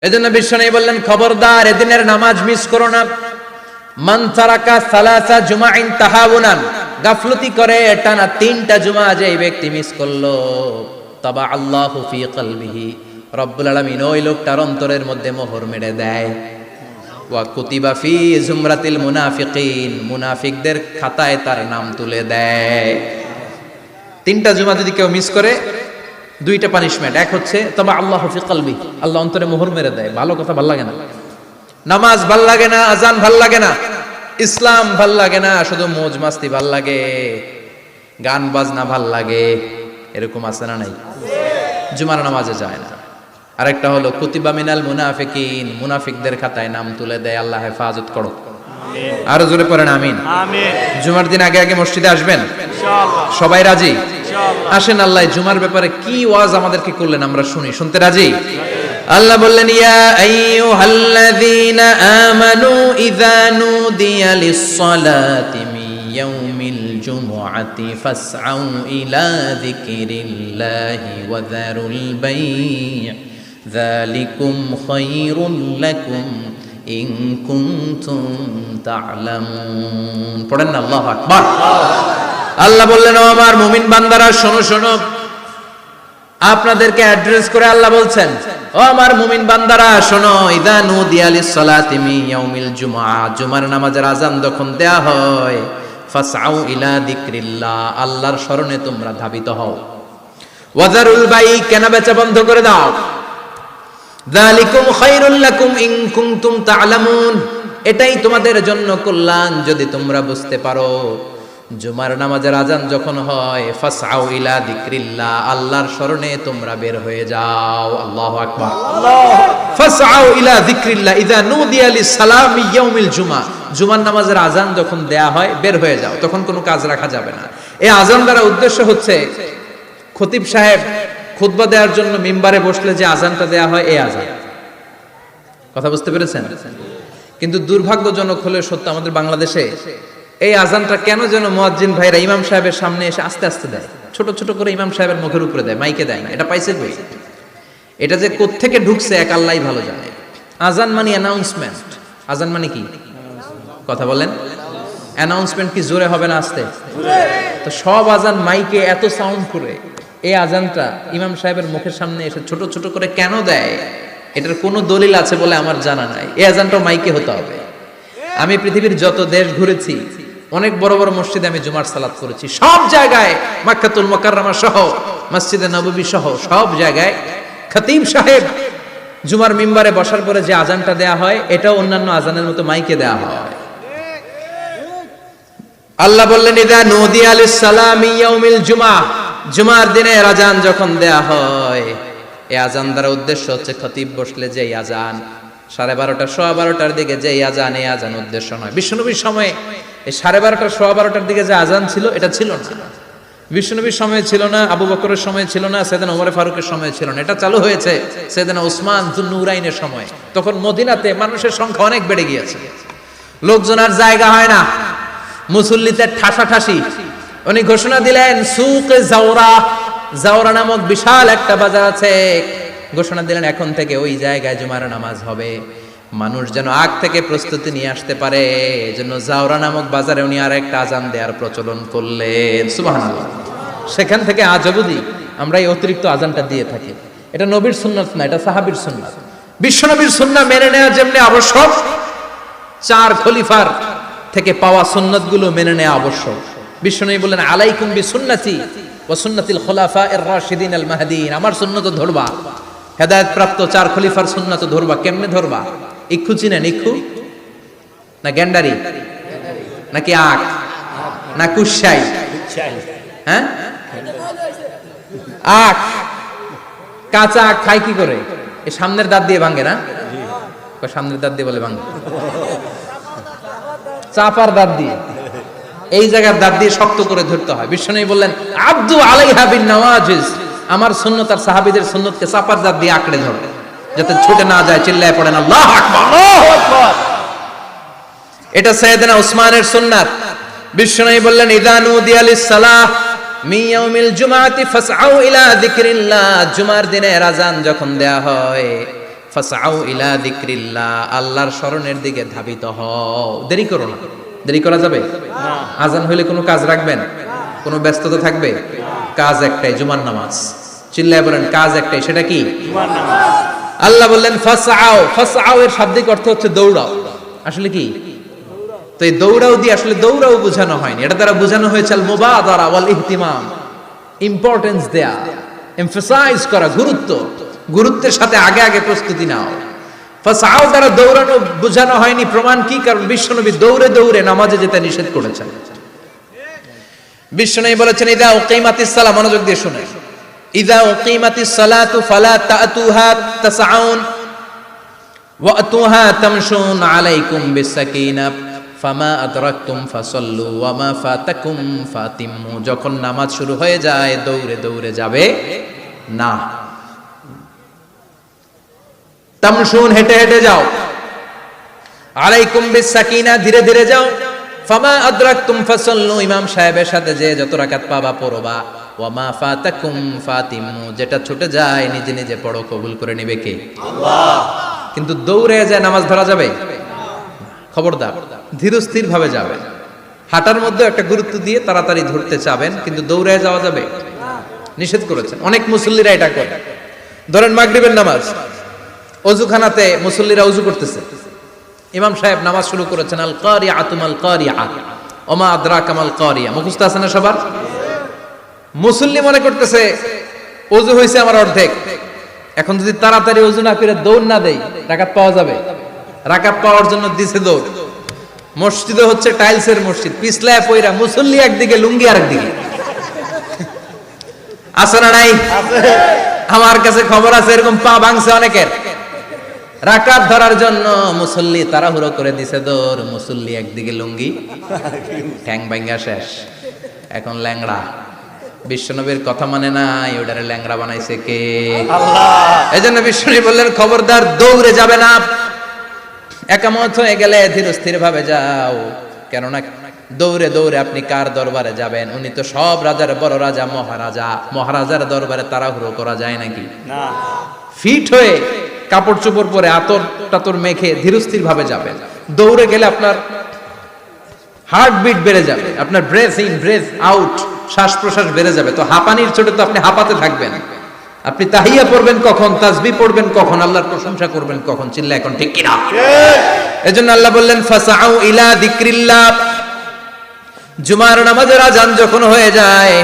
এজন্য বিশ্বনবী বললেন, খবরদার এদিনের নামাজ মিস করো না। মান তারাকা সালাসা জুমাইন তাহাউনান, গাফলতি করে টানা 3টা জুমা যে ব্যক্তি মিস করলো, তাবা আল্লাহু ফি কলবিহি, রব্বুল আলামিন ওই লোকটার অন্তরের মধ্যে মোহর মেরে দেয়। ওয়া কুতিবা ফি জুমরাতিল মুনাফিকিন, মুনাফিকদের খাতায় তার নাম তুলে দেয়। 3টা জুমা যদি কেউ মিস করে, 2টা পানিশমেন্ট। এক হচ্ছে তবা আল্লাহু ফি কলবি, আল্লাহ অন্তরে মোহর মেরে দেয়। ভালো কথা ভাল লাগে না, নামাজ ভাল লাগে না, আজান ভাল লাগে না, ইসলাম ভাল লাগে না, শুধু মौज মাস্তি ভাল লাগে, গান বাজনা ভাল লাগে, এরকম আছে না নাই? জুমার নামাজে যায় না। আরেকটা হলো কুতিবা মিনাল মুনাফিকিন, মুনাফিকদের খাতায় নাম তুলে দেয়। আল্লাহ হেফাজত করো, আরো জোরে পড়েন আমিন। জুমার দিন আগে আগে মসজিদে আসবেন ইনশাআল্লাহ। সবাই রাজি? আসেন, আল্লাহ জুমার ব্যাপারে কি ওয়াজ আমাদেরকে করলেন আমরা শুনি। শুনতে রাজি? আল্লাহ বললেন, ইয়া আইয়ুহাল্লাযীনা আমানু ইযা নুদিয়া লিস-সালাতি মিন ইয়াউমিল জুমআতি ফাসআউ ইলা যিকরিল্লাহি ওয়া যারুল বাই', যালিকুম খায়রুল লাকুম ইন কুনতুম তা'লামুন। পড়েন না আল্লাহু আকবার। আল্লাহ বললেন, ও আমার মুমিন বান্দারা শোনো শোনো। আপনাদেরকে অ্যাড্রেস করে আল্লাহ বলছেন, ও আমার মুমিন বান্দারা শোনো, ইযা নুদিয়া লিস-সালাতি মিন ইয়াউমিল জুমআ, জুমার নামাজের আযান যখন দেয়া হয়, ফাসআউ ইলা যিকরিল্লাহ, আল্লাহর স্মরণে তোমরা ধাবিত হও। ওয়া যারুল বাই', কেনাবেচা বন্ধ করে দাও। যালিকুম খায়রুল লাকুম ইন কুনতুম তা'লামুন, এটাই তোমাদের জন্য কল্যাণ যদি তোমরা বুঝতে পারো। জুমার নামাজের আযান যখন হয়, ফাসআউ ইলা যিকরিল্লাহ, আল্লাহর স্মরণে তোমরা বের হয়ে যাও। আল্লাহু আকবার। ফাসআউ ইলা যিকরিল্লাহ ইযা নুদিয়া লিস-সালামি ইয়াউমিল জুমআ, জুমার নামাজের আযান যখন দেয়া হয় বের হয়ে যাও, তখন কোনো কাজ রাখা যাবে না। এই আযান দ্বারা উদ্দেশ্য হচ্ছে খতিব সাহেব খুতবা দেওয়ার জন্য মিম্বারে বসলে যে আযানটা দেয়া হয়, এই আযান। কথা বুঝতে পেরেছেন? কিন্তু দুর্ভাগ্যজনক হলে সত্য, আমাদের বাংলাদেশে এই আযানটা কেন যেন মুয়াজ্জিন ভাইরা ইমাম সাহেবের সামনে এসে আস্তে আস্তে দেয়, ছোট ছোট করে ইমাম সাহেবের মুখের উপরে দেয়, মাইকে দেয় না। এটা পাইছে কই? এটা যে কোত্থেকে ঢুকছে এক আল্লাহই ভালো জানে। আযান মানে অ্যানাউন্সমেন্ট। আযান মানে কি? কথা বলেন। অ্যানাউন্সমেন্ট কি জোরে হবে না আস্তে? তো সব আযান মাইকে এত সাউন্ড করে, এই আযানটা ইমাম সাহেবের মুখের সামনে এসে ছোট ছোট করে কেন দেয়? এটার কোনো দলিল আছে বলে আমার জানা নাই। এই আযানটাও মাইকে হতে হবে। আমি পৃথিবীর যত দেশ ঘুরেছি, অনেক বড় বড় মসজিদে আমি জুমার সালাত করেছি, সব জায়গায় মক্কাতুল মুকাররমা সহ মসজিদে নববী সহ সব জায়গায় খতিব সাহেব জুমার মিম্বারে বসার পরে যে আযানটা দেয়া হয়, এটাও অন্যান্য আযানের মতো মাইকে দেয়া হয়। আল্লাহ বললেন, ইযা নুদিয়া লিস-সালামি ইয়াউমিল জুমআ, জুমার দিনে আযান যখন দেয়া হয়, এই আযান দ্বারা উদ্দেশ্য হচ্ছে খতিব বসলে যে আযান 12:30 12:15 দিকে যে আযান, এই আযান উদ্দেশ্য নয়। বিশ্বনবীর সময়ে এই 12:30 12:15 দিকে যে আযান ছিল, এটা ছিল না। বিশ্বনবীর সময় ছিল না, আবু বকরের সময় ছিল না, সাইয়েদনা ওমর ফারুকের সময় ছিল না। এটা চালু হয়েছে সাইয়েদনা উসমান যুন্নুরাইনের সময়। তখন মদিনাতে মানুষের সংখ্যা অনেক বেড়ে গিয়েছে, লোকজন আর জায়গা হয় না, মুসল্লিতে ঠাসাঠাসি। উনি ঘোষণা দিলেন, সুকে জাওরা, জাওরা নামক বিশাল একটা বাজার আছে, ঘোষণা দিলেন এখন থেকে ওই জায়গায় জুমার নামাজ হবে। মানুষ যেন আগ থেকে প্রস্তুতি নিয়ে আসতে পারে, এজন্য জাওরা নামক বাজারে উনি আর একটা আযান দেওয়ার প্রচলন করলেন। সুবহানাল্লাহ। সেখান থেকে আজ অবধি আমরা এই অতিরিক্ত আযানটা দিয়ে থাকি। এটা নবীর সুন্নাত না, এটা সাহাবীর সুন্নাত। বিশ্বনবীর সুন্নাহ মেনে নেওয়া যেমনি আবশ্যক, 4 খলিফার থেকে পাওয়া সুন্নাতগুলো মেনে নেওয়া আবশ্যক। বিশ্বনবী বললেন, আলাইকুম বিসুন্নতি ওয়া সুন্নাতিল খুলাফায়ে রাশিদিন আল মাহদিন, আমার সুন্নাত ধরবা। হেদায়েত প্রাপ্ত 4 খলিফার সুন্নাত ধরবা। কেমনে ধরবা? ইক্ষু চিনেন? ইক্ষু না গ্যান্ডারি নাকি আখ না কুশাই? হ্যাঁ, আখ। কাঁচা আখ খাই কি করে? এই সামনের দাঁত দিয়ে ভাঙে না? সামনের দাঁত দিয়ে বলে ভাঙে, চাপার দাঁত দিয়ে, এই জায়গার দাঁত দিয়ে শক্ত করে ধরতে হয়। বিশ্বনবী বললেন, আব্দু আলাইহা বিন নওয়াজিজ, আমার সুন্নাত আর সাহাবীদের সুন্নাতকে চাপার দাঁত দিয়ে আঁকড়ে ধরে, যাতে ছুটে না যায়। চিল্লায় পড়েন আল্লাহু আকবার, আল্লাহু আকবার। এটা সাইয়েদনা উসমানের সুন্নাত। বিশ্বনবী বললেন, ইযা নুদিয়া লিস-সালাহ মিন ইয়াউমিল জুমআতি ফাসআউ ইলা যিকরিল্লাহ, জুমার দিনে আযান যখন দেয়া হয়, ফাসআউ ইলা যিকরিল্লাহ, আল্লাহর স্মরণের দিকে ধাবিত হও। দেরি করো না। দেরি করা যাবে না। আজান হইলে কোনো কাজ রাখবেন? কোনো ব্যস্ততা থাকবে? কাজ একটাই, জুমার নামাজ। চিল্লায় বলেন কাজ একটাই, সেটা কি? জুমার নামাজ। আল্লাহ বললেন ফাসআউ, ফাসআউ এর শাব্দিক অর্থ হচ্ছে দৌড়াও। আসলে কি? তো এই দৌড়াও দিয়ে আসলে দৌড়াও বোঝানো হয়নি, এটা দ্বারা বোঝানো হয়েছে আল মুবাদারা ওয়াল ইহতিমাম, ইম্পর্টেন্স দেয়া, এমফাসাইজ করা, গুরুত্বের সাথে আগে আগে প্রস্তুতি নাও। ফাসআউ দ্বারা দৌড়ানো বোঝানো হয়নি। প্রমাণ কি? কারণ বিশ্বনবী দৌড়ে দৌড়ে নামাজে যেতে নিষেধ করেছেন। বিশ্বনবী বলেছেন ইদা উকিমাতিস সালাহ, মনোযোগ দিয়ে শুনে, ইদা উকিমাতিস সালাতু ফালা তাতুহা তাসআউন ওয়া আতুহা তামশুন আলাইকুম বিসাকিনাহ ফামা আদরাকতুম ফাসাল্লু ওয়া মা ফাতাকুম ফাতিম্মু। যখন নামাজ শুরু হয়ে যায় দৌড়ে দৌড়ে যাবে না। তামশুন, হেঁটে হেঁটে যাও। আলাইকুম বিসাকিনা, ধীরে ধীরে যাও। ফামা আদরাকতুম ফাসাল্লু, ইমাম সাহেবের সাথে যে যত রাকাত পাবা পড়বা। ওয়া মা ফাতাকুম ফাতিম্মু, যেটা ছুটে যায় নিজে নিজে পড়ো, কবুল করে নেবে কে? আল্লাহ। কিন্তু দৌড়ে যায় নামাজ ধরা যাবে? খবরদার, ধীরস্থির ভাবে যাবেন। হাঁটার মধ্যে একটা গুরুত্ব দিয়ে তাড়াতাড়ি ধরতে চাবেন, কিন্তু দৌড়ে যাওয়া যাবে? নিষেধ করেছেন। অনেক মুসল্লিরা এটা করে। ধরেন মাগরিবের নামাজ, অজুখানাতে মুসল্লিরা ওযু করতেছে, ইমাম সাহেব নামাজ শুরু করেছেন আল কারিআতু মাল কারিআ ওমা আদরাকা মাল কারিআ, মুখস্থ আছে না সবার? মুসল্লি মনে করতেছে ওযু হইছে আমার অর্ধেক, এখন যদি তাড়াতাড়ি ওযু না করে দৌড় না দেই রাকাত পাওয়া যাবে? রাকাত পাওয়ার জন্য দিছে দৌড়। মসজিদে হচ্ছে টাইলসের মসজিদ, পিছলায় পয়রা মুসল্লি একদিকে, লুঙ্গি আরেকদিকে। আছে না নাই? আমার কাছে খবর আছে এরকম পা ভাঙছে অনেকের। রাকাত ধরার জন্য মুসল্লি তাড়াহুড়ো করে দিছে দৌড়, মুসল্লি একদিকে লুঙ্গি, ঠ্যাং ভাঙা শেষ, এখন ল্যাংড়া। বিশ্বনবীর কথা মানে নাই, ওটারে ল্যাংড়া বানাইছে কে? আল্লাহ। এজন্য বিশ্বনবী বললেন খবরদার দৌড়ে যাবে না। একামত হয়ে গেলে ধীরস্থির ভাবে যাও, কেননা দৌড়ে দৌড়ে আপনি কার দরবারে যাবেন? উনি তো সব রাজার বড় রাজা, মহারাজা। মহারাজার দরবারে তাড়াহুড়ো করা যায় নাকি? না। ফিট হয়ে কাপড় চোপড় পরে আতর টাতর মেখে ধীরস্থির ভাবে যাবেন। দৌড়ে গেলে আপনার হার্টবিট বেড়ে যাবে, আপনার ব্রেথ ইন ব্রেথ আউট, শ্বাস প্রশ্বাস বেড়ে যাবে। তো হাঁপানির চোটে তো আপনি হাঁপাতে থাকবেন। আপনি তাহিয়া পড়বেন কখন, তাসবিহ পড়বেন কখন, আল্লাহর প্রশংসা করবেন কখন? চিল্লা এখন ঠিক কিনা? এজন্য আল্লাহ বললেন ফাসআউ ইলা যিকরিল্লাহ, জুমার নামাজের আযান যখন হয়ে যায়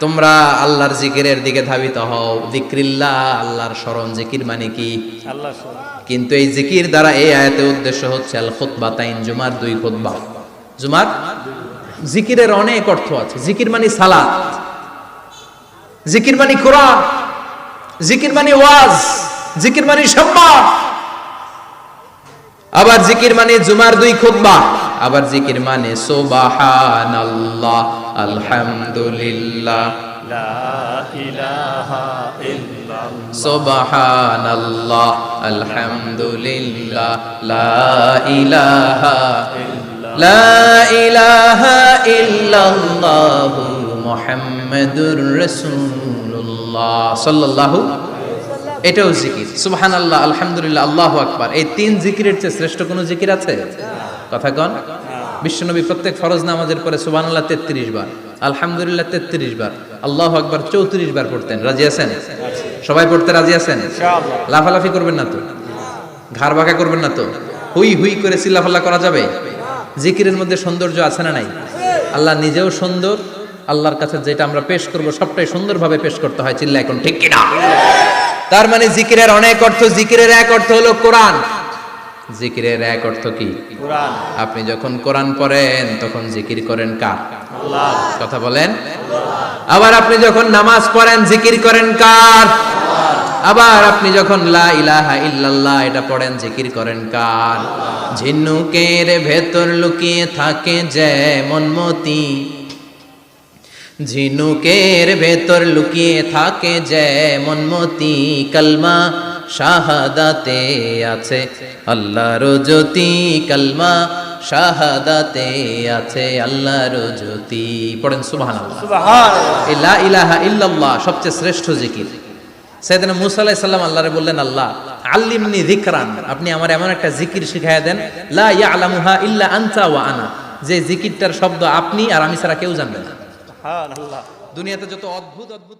তোমরা আল্লাহর জিকিরের দিকে ধাবিত হও। যিকরিল্লাহ, আল্লাহর স্মরণ। জিকির মানে কি? আল্লাহর স্মরণ। কিন্তু এই জিকির দ্বারা এই আয়াতের উদ্দেশ্য হচ্ছে আল খুতবাতাইন, জুমার দুই খুতবা। জুমার জিকিরের অনেক অর্থ আছে। জিকির মানে সালাত, জিকির মানে কোরআন, জিকির মানে ওয়াজ, জিকির মানে সম্মান। আবার জিকির মানে জুমার দুই খুতবা। আবার জিকির মানে সুবহানাল্লাহ, আলহামদুলিল্লাহ, লা ইলাহা ইল্লাল্লাহ, সুবহানাল্লাহ, আলহামদুলিল্লাহ, লা ইলাহা ইল্লাল্লাহ, লা ইলাহা ইল্লাল্লাহ, মুহাম্মাদুর রাসূলুল্লাহ সাল্লাল্লাহু। এটাও জিকির। সুবহানাল্লাহ, আলহামদুলিল্লাহ, আল্লাহু আকবার। এই তিন জিকিরের চেয়ে শ্রেষ্ঠ কোনো জিকির আছে? কথা কন। বিশ্বনবী প্রত্যেক ফরজ নামাজের পরে সুবহানাল্লাহ 33 বার, আলহামদুলিল্লাহ 33 বার, আল্লাহু আকবার 34 বার পড়তেন। রাজি আছেন? সবাই পড়তে রাজি আছেন? ইনশাআল্লাহ। লাফালাফি করবেন না তো? ঘাড় বাঁকা করবেন না তো? হুই হুই করে চিল্লাফাল্লা করা যাবে? জিকিরের মধ্যে সৌন্দর্য আছে না নাই? আল্লাহ নিজেও সুন্দর। আল্লাহর কাছে যেটা আমরা পেশ করব সবটাই সুন্দরভাবে পেশ করতে হয়। চিল্লা এখন ঠিক কিনা? তার মানে জিকিরের অনেক অর্থ। জিকিরের এক অর্থ হলো কোরআন। জিকিরের এক অর্থ কি? কোরআন। আপনি যখন কোরআন পড়েন তখন জিকির করেন কার? আল্লাহ। কথা বলেন। আবার আপনি যখন নামাজ পড়েন জিকির করেন কার? আল্লাহ। আবার আপনি যখন লা ইলাহা ইল্লাল্লাহ এটা পড়েন জিকির করেন কার? আল্লাহ। ঝিনুকের ভেতর লুকিয়ে থাকে যেমন মতি, ঝিনুকের ভেতর লুকিয়ে থাকে যেমন মতি, কালমা শাহাদাতে আছে আল্লাহর জ্যোতি, কালমা শাহাদাতে আছে আল্লাহর জ্যোতি। পড়েন সুবহানাল্লাহ। সুবহানাল্লাহ। লা ইলাহা ইল্লাল্লাহ সবচেয়ে শ্রেষ্ঠ জিকির। সাইয়েদনা মূসা আলাইহিস সালাম আল্লাহরে বললেন, আল্লাহ আল্লিমনি যিকরান, আপনি আমার এমন একটা জিকির শিখাইয়া দেন, লা ইয়ালামুহা ইল্লা আনতা ওয়া আনা, যে জিকিরটার শব্দ আপনি আর আমি ছাড়া কেউ জানবে না। সুবহানাল্লাহ। দুনিয়াতে যত অদ্ভুত অদ্ভুত